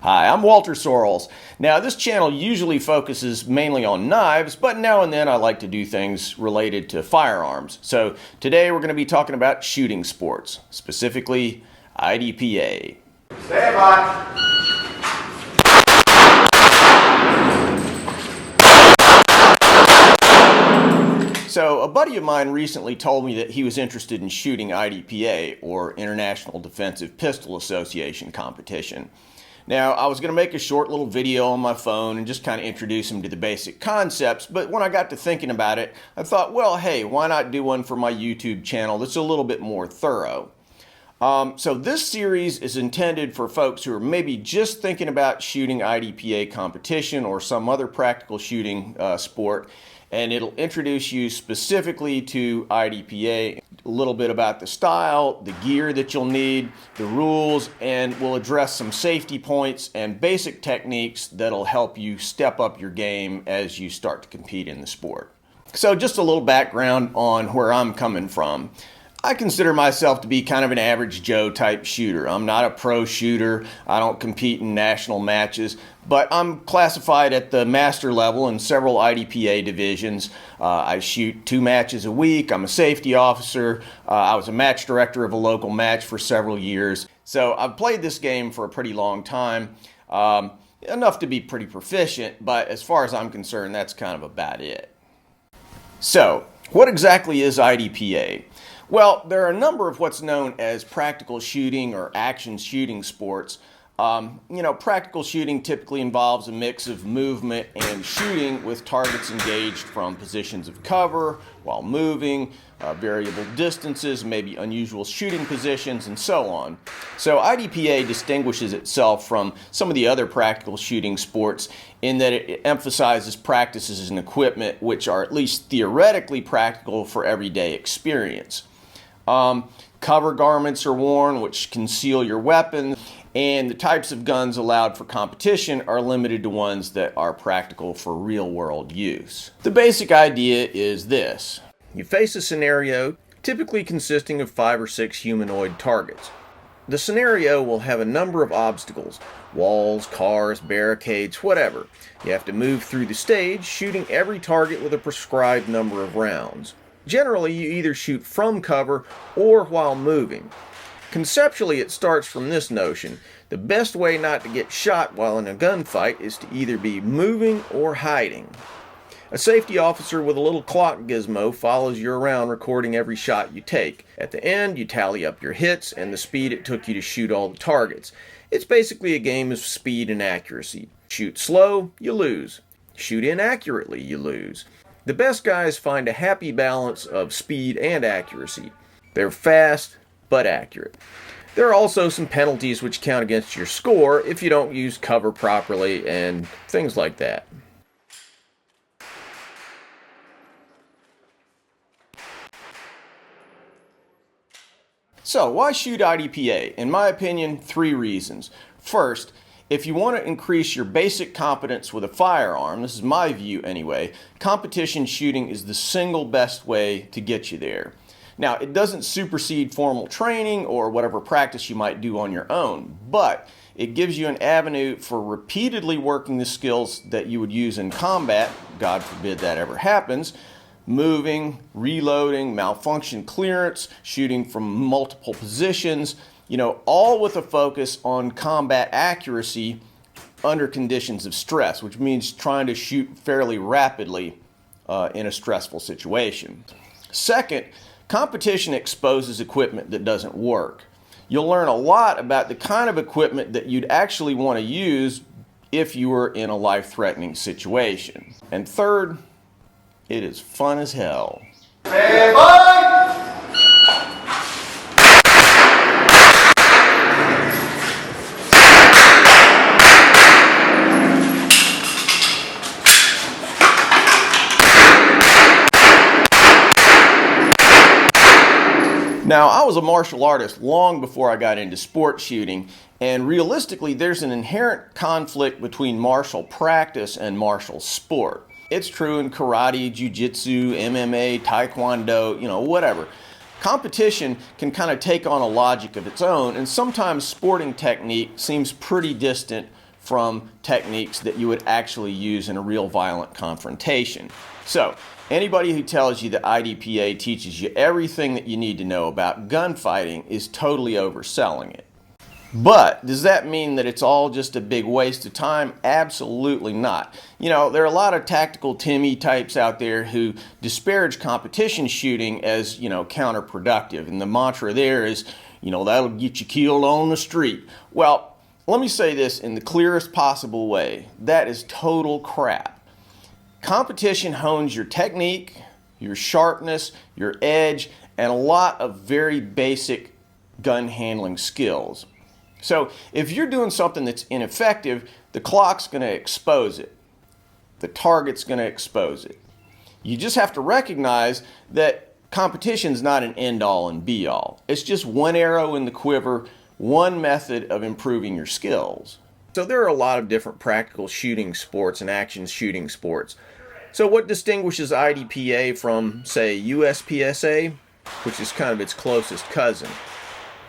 Hi, I'm Walter Sorrells. Now, this channel usually focuses mainly on knives, but now and then I like to do things related to firearms. So today we're going to be talking about shooting sports, specifically IDPA. Stand by. So, a buddy of mine recently told me that he was interested in shooting IDPA, or International Defensive Pistol Association competition. Now, I was going to make a short little video on my phone and just kind of introduce him to the basic concepts, but when I got to thinking about it, I thought, well, hey, why not do one for my YouTube channel that's a little bit more thorough? So this series is intended for folks who are maybe just thinking about shooting IDPA competition or some other practical shooting sport, and it'll introduce you specifically to IDPA, a little bit about the style, the gear that you'll need, the rules, and we'll address some safety points and basic techniques that'll help you step up your game as you start to compete in the sport. So just a little background on where I'm coming from. I consider myself to be kind of an average Joe type shooter. I'm not a pro shooter. I don't compete in national matches, but I'm classified at the master level in several IDPA divisions. I shoot 2 matches a week. I'm a safety officer. I was a match director of a local match for several years. So I've played this game for a pretty long time, enough to be pretty proficient, but as far as I'm concerned, that's kind of about it. So, what exactly is IDPA? Well, there are a number of what's known as practical shooting or action shooting sports. Practical shooting typically involves a mix of movement and shooting with targets engaged from positions of cover while moving, variable distances, maybe unusual shooting positions, and so on. So IDPA distinguishes itself from some of the other practical shooting sports in that it emphasizes practices and equipment which are at least theoretically practical for everyday experience. Cover garments are worn which conceal your weapon, and the types of guns allowed for competition are limited to ones that are practical for real-world use. The basic idea is this. You face a scenario typically consisting of 5 or 6 humanoid targets. The scenario will have a number of obstacles, walls, cars, barricades, whatever. You have to move through the stage, shooting every target with a prescribed number of rounds. Generally, you either shoot from cover or while moving. Conceptually, it starts from this notion. The best way not to get shot while in a gunfight is to either be moving or hiding. A safety officer with a little clock gizmo follows you around recording every shot you take. At the end, you tally up your hits and the speed it took you to shoot all the targets. It's basically a game of speed and accuracy. Shoot slow, you lose. Shoot inaccurately, you lose. The best guys find a happy balance of speed and accuracy. They're fast, but accurate. There are also some penalties which count against your score if you don't use cover properly and things like that. So, why shoot IDPA? In my opinion, 3 reasons. First, if you want to increase your basic competence with a firearm, this is my view anyway, competition shooting is the single best way to get you there. Now, it doesn't supersede formal training or whatever practice you might do on your own, but it gives you an avenue for repeatedly working the skills that you would use in combat, God forbid that ever happens, moving, reloading, malfunction clearance, shooting from multiple positions, all with a focus on combat accuracy under conditions of stress, which means trying to shoot fairly rapidly in a stressful situation. Second, competition exposes equipment that doesn't work. You'll learn a lot about the kind of equipment that you'd actually want to use if you were in a life-threatening situation. And third, it is fun as hell. Stand by. Now, I was a martial artist long before I got into sport shooting, and realistically, there's an inherent conflict between martial practice and martial sport. It's true in karate, jiu-jitsu, MMA, taekwondo, whatever. Competition can kind of take on a logic of its own, and sometimes sporting technique seems pretty distant from techniques that you would actually use in a real violent confrontation. So, anybody who tells you that IDPA teaches you everything that you need to know about gunfighting is totally overselling it. But does that mean that it's all just a big waste of time? Absolutely not. You know, there are a lot of tactical Timmy types out there who disparage competition shooting as, counterproductive. And the mantra there is, that'll get you killed on the street. Well, let me say this in the clearest possible way. That is total crap. Competition hones your technique, your sharpness, your edge, and a lot of very basic gun handling skills. So if you're doing something that's ineffective, the clock's going to expose it. The target's going to expose it. You just have to recognize that competition's not an end-all and be-all. It's just one arrow in the quiver, one method of improving your skills. So there are a lot of different practical shooting sports and action shooting sports. So what distinguishes IDPA from, say, USPSA, which is kind of its closest cousin?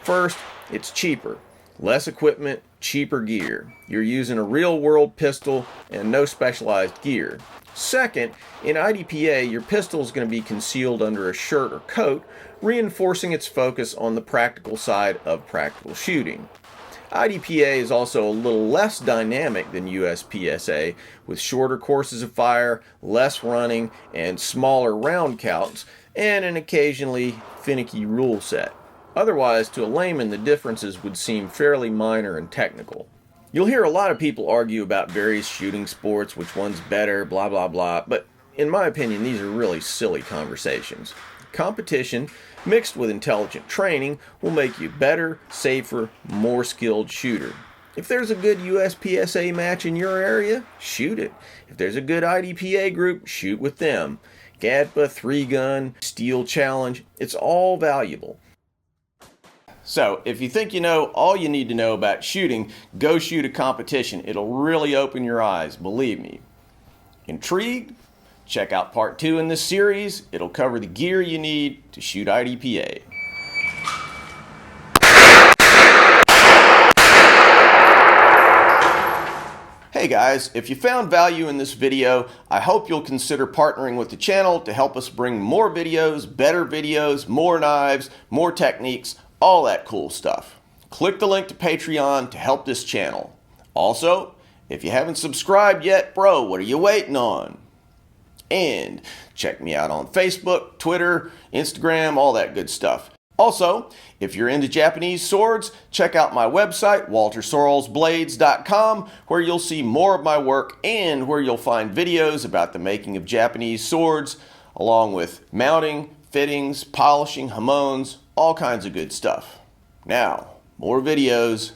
First, it's cheaper. Less equipment, cheaper gear. You're using a real-world pistol and no specialized gear. Second, in IDPA, your pistol is going to be concealed under a shirt or coat, reinforcing its focus on the practical side of practical shooting. IDPA is also a little less dynamic than USPSA, with shorter courses of fire, less running, and smaller round counts, and an occasionally finicky rule set. Otherwise, to a layman, the differences would seem fairly minor and technical. You'll hear a lot of people argue about various shooting sports, which one's better, blah blah blah, but in my opinion, these are really silly conversations. Competition, mixed with intelligent training, will make you better, safer, more skilled shooter. If there's a good USPSA match in your area, shoot it. If there's a good IDPA group, shoot with them. GADPA, 3-gun, steel challenge, it's all valuable. So, if you think you know all you need to know about shooting, go shoot a competition. It'll really open your eyes, believe me. Intrigued? Check out part 2 in this series. It'll cover the gear you need to shoot IDPA. Hey guys, if you found value in this video, I hope you'll consider partnering with the channel to help us bring more videos, better videos, more knives, more techniques, all that cool stuff. Click the link to Patreon to help this channel. Also, if you haven't subscribed yet, bro, what are you waiting on? And check me out on Facebook, Twitter, Instagram, all that good stuff. Also, if you're into Japanese swords, check out my website, waltersorrellsblades.com, where you'll see more of my work and where you'll find videos about the making of Japanese swords, along with mounting, fittings, polishing, hamones, all kinds of good stuff. Now, more videos.